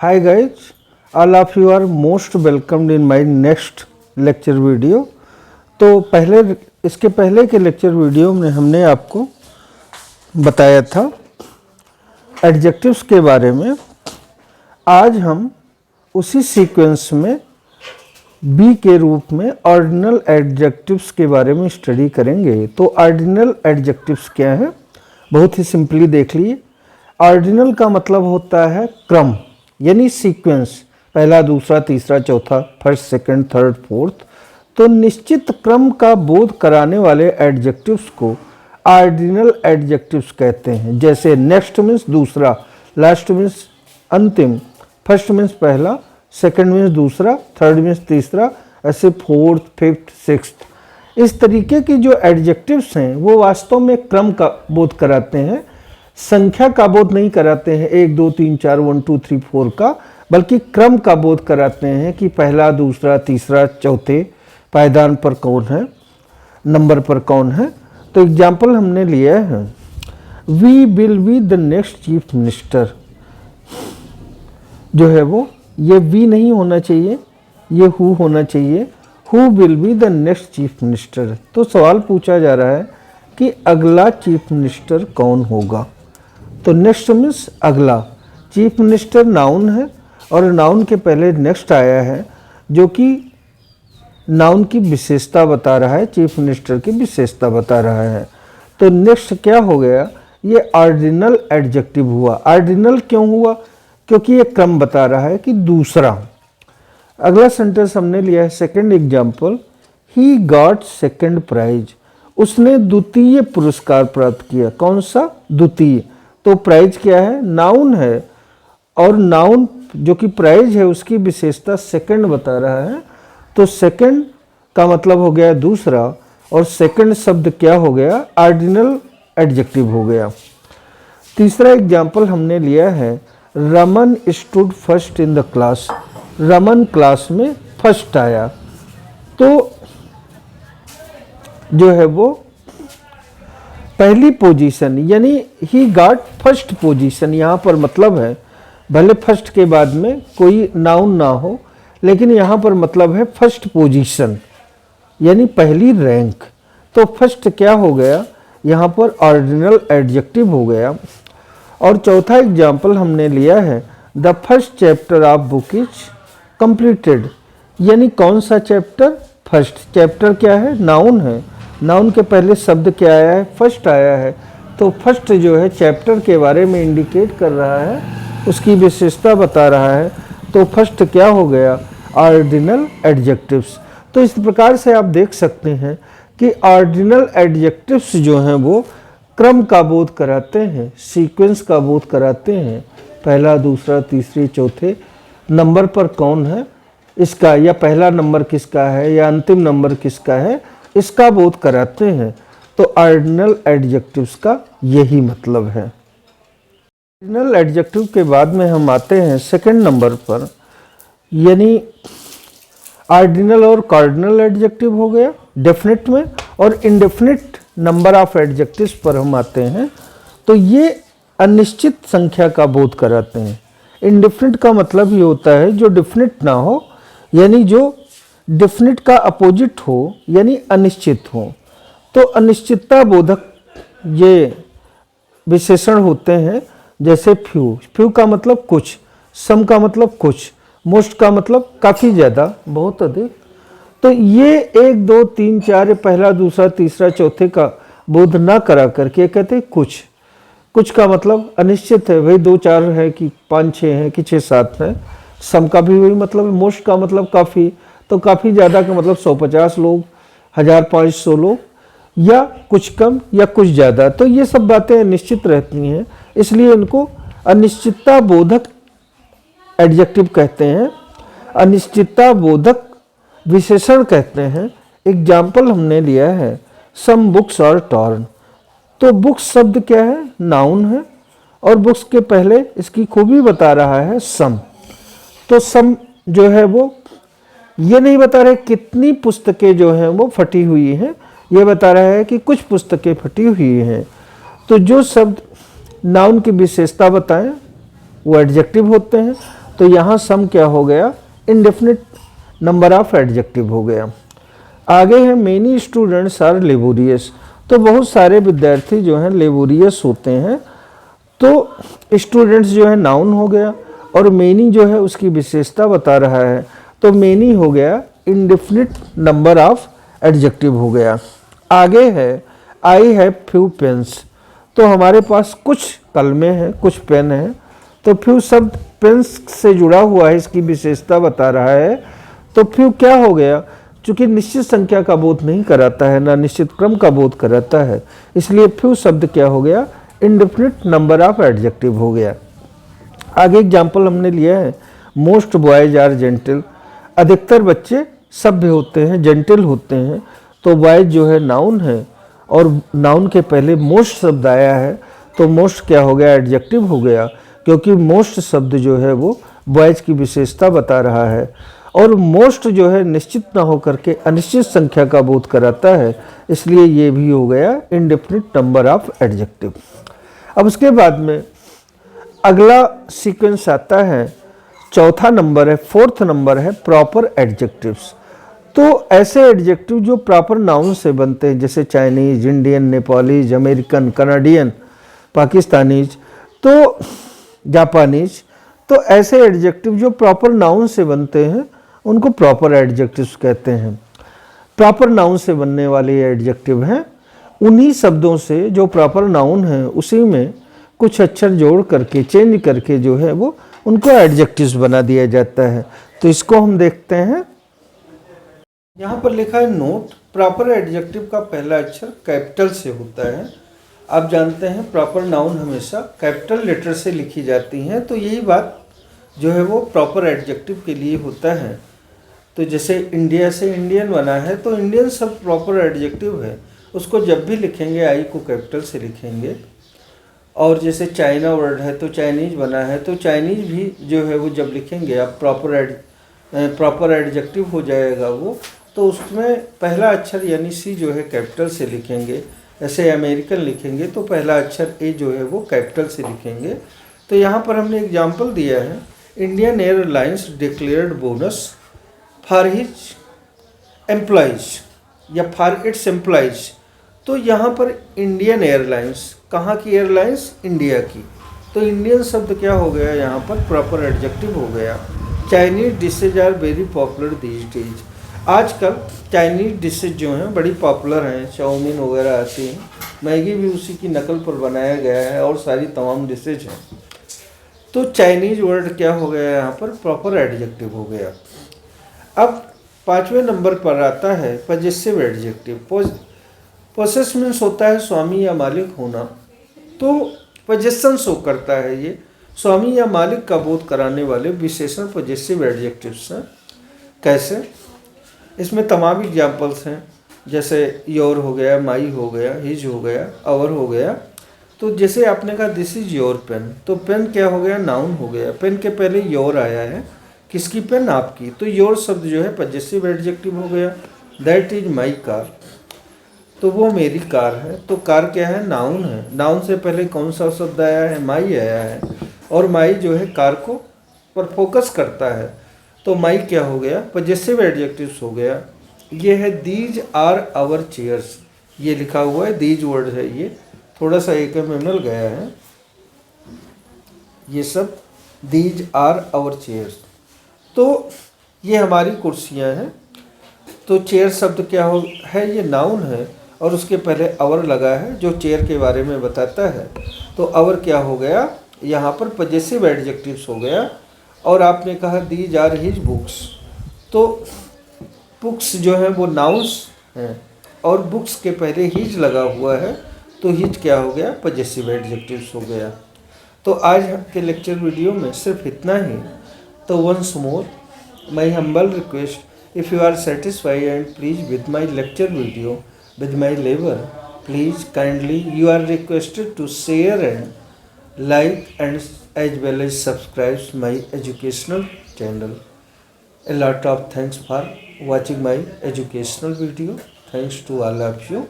Hi guys, all of you are most welcomed in my next lecture video। तो इसके पहले के lecture video में हमने आपको बताया था एडजेक्टिव्स के बारे में। आज हम उसी सीक्वेंस में बी के रूप में ऑर्डिनल एडजेक्टिव्स के बारे में स्टडी करेंगे। तो ऑर्डिनल एडजेक्टिव्स क्या है, बहुत ही सिंपली देख लिए। ऑर्डिनल का मतलब होता है क्रम, यानी सीक्वेंस, पहला, दूसरा, तीसरा, चौथा, फर्स्ट, सेकंड, थर्ड, फोर्थ। तो निश्चित क्रम का बोध कराने वाले एडजेक्टिव्स को ऑर्डिनल एडजेक्टिव्स कहते हैं। जैसे नेक्स्ट मीन्स दूसरा, लास्ट मीन्स अंतिम, फर्स्ट मीन्स पहला, सेकंड मीन्स दूसरा, थर्ड मीन्स तीसरा, ऐसे फोर्थ, फिफ्थ, सिक्स्थ। इस तरीके की जो एडजेक्टिव्स हैं वो वास्तव में क्रम का बोध कराते हैं, संख्या का बोध नहीं कराते हैं 1 2 3 4 1 2 3 4 का, बल्कि क्रम का बोध कराते हैं कि पहला, दूसरा, तीसरा, चौथे पायदान पर कौन है, नंबर पर कौन है। तो एग्जाम्पल हमने लिया है, we will be the next chief minister. जो है वो ये वी नहीं होना चाहिए, ये हु होना चाहिए। Who will be the next chief minister. तो सवाल पूछा जा रहा है कि अगला चीफ मिनिस्टर कौन होगा। तो नेक्स्ट मीन्स अगला, चीफ मिनिस्टर नाउन है और नाउन के पहले नेक्स्ट आया है जो कि नाउन की विशेषता बता रहा है, चीफ मिनिस्टर की विशेषता बता रहा है। तो नेक्स्ट क्या हो गया, ये ऑर्डिनल एडजेक्टिव हुआ। ऑर्डिनल क्यों हुआ, क्योंकि ये क्रम बता रहा है कि दूसरा। अगला सेंटेंस हमने लिया है second example, he got second prize. उसने द्वितीय पुरस्कार प्राप्त किया। कौन सा, द्वितीय। तो प्राइज क्या है, नाउन है, और नाउन जो कि प्राइज है उसकी विशेषता सेकंड बता रहा है। तो सेकंड का मतलब हो गया दूसरा, और सेकंड शब्द क्या हो गया, ऑर्डिनल एडजेक्टिव हो गया। तीसरा एग्जाम्पल हमने लिया है, Raman stood first in the class. Raman class में फर्स्ट आया। तो जो है वो पहली पोजीशन, यानी ही गॉट फर्स्ट पोजीशन। यहाँ पर मतलब है, भले फर्स्ट के बाद में कोई नाउन ना हो, लेकिन यहाँ पर मतलब है फर्स्ट पोजीशन, यानी पहली रैंक। तो फर्स्ट क्या हो गया, यहाँ पर ऑर्डिनल एडजेक्टिव हो गया। और चौथा एग्जाम्पल हमने लिया है, the first chapter of book is completed. यानी कौन सा चैप्टर, फर्स्ट। चैप्टर क्या है, नाउन है, नाउन के पहले शब्द क्या आया है, फर्स्ट आया है। तो फर्स्ट जो है चैप्टर के बारे में इंडिकेट कर रहा है, उसकी विशेषता बता रहा है। तो फर्स्ट क्या हो गया, ऑर्डिनल एडजेक्टिव्स। तो इस प्रकार से आप देख सकते हैं कि ऑर्डिनल एडजेक्टिव्स जो हैं वो क्रम का बोध कराते हैं, सीक्वेंस का बोध कराते हैं, पहला, दूसरा, तीसरे, चौथे नंबर पर कौन है इसका, या पहला नंबर किसका है या अंतिम नंबर किसका है, इसका बोध कराते हैं। तो ऑर्डिनल एडजेक्टिव्स का यही मतलब है। ऑर्डिनल एडजेक्टिव के बाद में हम आते हैं सेकंड नंबर पर, यानी ऑर्डिनल और कार्डिनल एडजेक्टिव हो गया डेफिनेट में, और इंडेफिनिट नंबर ऑफ एडजेक्टिव्स पर हम आते हैं। तो ये अनिश्चित संख्या का बोध कराते हैं। इंडेफिनिट का मतलब ये होता है जो डेफिनिट ना हो, यानी जो डेफिनिट का अपोजिट हो, यानी अनिश्चित हो। तो अनिश्चितता बोधक ये विशेषण होते हैं। जैसे फ्यू, फ्यू का मतलब कुछ, सम का मतलब कुछ, मोस्ट का मतलब काफ़ी ज़्यादा, बहुत अधिक। तो ये 1 2 3 4 पहला, दूसरा, तीसरा, चौथे का बोध ना करा करके कहते हैं कुछ। कुछ का मतलब अनिश्चित है, भाई 2 4 है कि 5 6 है कि 6 7 है। सम का भी वही मतलब है। मोस्ट का मतलब काफ़ी, तो काफ़ी ज़्यादा का मतलब 150 लोग, 1500 लोग, या कुछ कम या कुछ ज़्यादा। तो ये सब बातें अनिश्चित रहती हैं, इसलिए इनको अनिश्चितता बोधक एडजेक्टिव कहते हैं, अनिश्चितता बोधक विशेषण कहते हैं। एग्जाम्पल हमने लिया है, सम बुक्स आर टॉर्न। तो बुक्स शब्द क्या है, नाउन है, और बुक्स के पहले इसकी खूबी बता रहा है सम। तो सम जो है वो ये नहीं बता रहे कितनी पुस्तकें जो हैं वो फटी हुई हैं, ये बता रहा है कि कुछ पुस्तकें फटी हुई हैं। तो जो शब्द नाउन की विशेषता बताएं वो एडजेक्टिव होते हैं। तो यहाँ सम क्या हो गया, इंडेफिनिट नंबर ऑफ एडजेक्टिव हो गया। आगे है मेनी स्टूडेंट्स आर लेबोरियस, तो बहुत सारे विद्यार्थी जो हैं लेबोरियस होते हैं। तो स्टूडेंट्स जो है नाउन हो गया और मेनी जो है उसकी विशेषता बता रहा है, तो मेनी हो गया इंडेफिनिट नंबर ऑफ एडजेक्टिव हो गया। आगे है आई हैव फ्यू पेन्स, तो हमारे पास कुछ कलमें हैं, कुछ पेन हैं, तो फ्यू शब्द पेन्स से जुड़ा हुआ है, इसकी विशेषता बता रहा है। तो फ्यू क्या हो गया, चूंकि निश्चित संख्या का बोध नहीं कराता है, ना निश्चित क्रम का बोध कराता है, इसलिए फ्यू शब्द क्या हो गया, इंडेफिनिट नंबर ऑफ एडजेक्टिव हो गया। आगे एग्जाम्पल हमने लिया है मोस्ट बॉयज आर जेंटल, अधिकतर बच्चे सभ्य होते हैं, जेंटल होते हैं। तो बॉयज जो है नाउन है और नाउन के पहले मोस्ट शब्द आया है, तो मोस्ट क्या हो गया, एडजेक्टिव हो गया, क्योंकि मोस्ट शब्द जो है वो बॉयज की विशेषता बता रहा है। और मोस्ट जो है निश्चित ना होकर के अनिश्चित संख्या का बोध कराता है, इसलिए ये भी हो गया इंडेफिनिट नंबर ऑफ एडजेक्टिव। अब उसके बाद में अगला सीक्वेंस आता है, चौथा नंबर है, फोर्थ नंबर है प्रॉपर एडजेक्टिव्स। तो ऐसे एडजेक्टिव जो प्रॉपर नाउन से बनते हैं, जैसे Chinese, Indian, Nepalese, American, Canadian, Pakistanis, तो जापानीज, तो ऐसे एडजेक्टिव जो प्रॉपर नाउन से बनते हैं उनको प्रॉपर एडजेक्टिव्स कहते हैं। प्रॉपर नाउन से बनने वाले एडजेक्टिव हैं, उन्हीं शब्दों से जो प्रॉपर नाउन है उसी में कुछ अक्षर जोड़ करके चेंज करके जो है वो उनको एडजेक्टिव्स बना दिया जाता है। तो इसको हम देखते हैं, यहाँ पर लिखा है नोट, प्रॉपर एडजेक्टिव का पहला अक्षर कैपिटल से होता है। आप जानते हैं प्रॉपर नाउन हमेशा कैपिटल लेटर से लिखी जाती हैं, तो यही बात जो है वो प्रॉपर एडजेक्टिव के लिए होता है। तो जैसे इंडिया से इंडियन बना है, तो इंडियन सब प्रॉपर एडजेक्टिव है, उसको जब भी लिखेंगे आई को कैपिटल से लिखेंगे। और जैसे चाइना वर्ड है तो चाइनीज बना है, तो चाइनीज भी जो है वो जब लिखेंगे आप प्रॉपर एडजेक्टिव हो जाएगा वो, तो उसमें पहला अक्षर यानी सी जो है कैपिटल से लिखेंगे। ऐसे अमेरिकन लिखेंगे तो पहला अक्षर ए जो है वो कैपिटल से लिखेंगे। तो यहाँ पर हमने एग्जाम्पल दिया है, Indian airlines declared bonus for his employees या फॉर इट्स एम्प्लॉइज। तो यहाँ पर इंडियन एयरलाइंस, कहाँ की एयरलाइंस, इंडिया की, तो इंडियन शब्द क्या हो गया यहाँ पर प्रॉपर एडजेक्टिव हो गया। Chinese dishes are very popular these days, आजकल चाइनीज डिशेज जो हैं बड़ी पॉपुलर हैं, चाउमीन वगैरह आती हैं, मैगी भी उसी की नकल पर बनाया गया है और सारी तमाम डिशेज हैं। तो चाइनीज वर्ड क्या हो गया यहाँ पर, प्रॉपर एडजेक्टिव हो गया। अब पाँचवें नंबर पर आता है पजेसिव एडजेक्टिव। पोसेस मीन्स होता है स्वामी या मालिक होना, तो पोजेसन शो करता है, ये स्वामी या मालिक का बोध कराने वाले विशेषण पजेसिव एडजेक्टिव्स हैं। कैसे, इसमें तमाम एग्जाम्पल्स हैं, जैसे योर हो गया, माई हो गया, हिज हो गया, आवर हो गया। तो जैसे आपने कहा दिस इज योर पेन, तो पेन क्या हो गया, नाउन हो गया, पेन के पहले योर आया है, किसकी पेन, आपकी, तो योर शब्द जो है पजेसिव एडजेक्टिव हो गया। दैट इज माई कार, तो वो मेरी कार है, तो कार क्या है, नाउन है, नाउन से पहले कौन सा शब्द आया है, माई आया है, और माई जो है कार को पर फोकस करता है, तो माई क्या हो गया, पजेसिव एडजेक्टिव्स हो गया। ये है दीज आर आवर चेयर्स, ये लिखा हुआ है, दीज वर्ड है, ये थोड़ा सा एक में मिल गया है, ये सब दीज आर आवर चेयर्स, तो ये हमारी कुर्सियां हैं। तो चेयर शब्द क्या हो है, ये नाउन है और उसके पहले आवर लगा है जो चेयर के बारे में बताता है, तो आवर क्या हो गया, यहाँ पर पजेसिव एडजेक्टिव्स हो गया। और आपने कहा दीज आर हिज बुक्स, तो बुक्स जो है वो नाउन्स हैं और बुक्स के पहले हिज लगा हुआ है, तो हिज क्या हो गया, पजेसिव एडजेक्टिव्स हो गया। तो आज के लेक्चर वीडियो में सिर्फ इतना ही। तो once more my humble request, if you are satisfied and pleased with my lecture video, with my labor, please kindly you are requested to share and like and as well as subscribe my educational channel. A lot of thanks for watching my educational video. Thanks to all of you.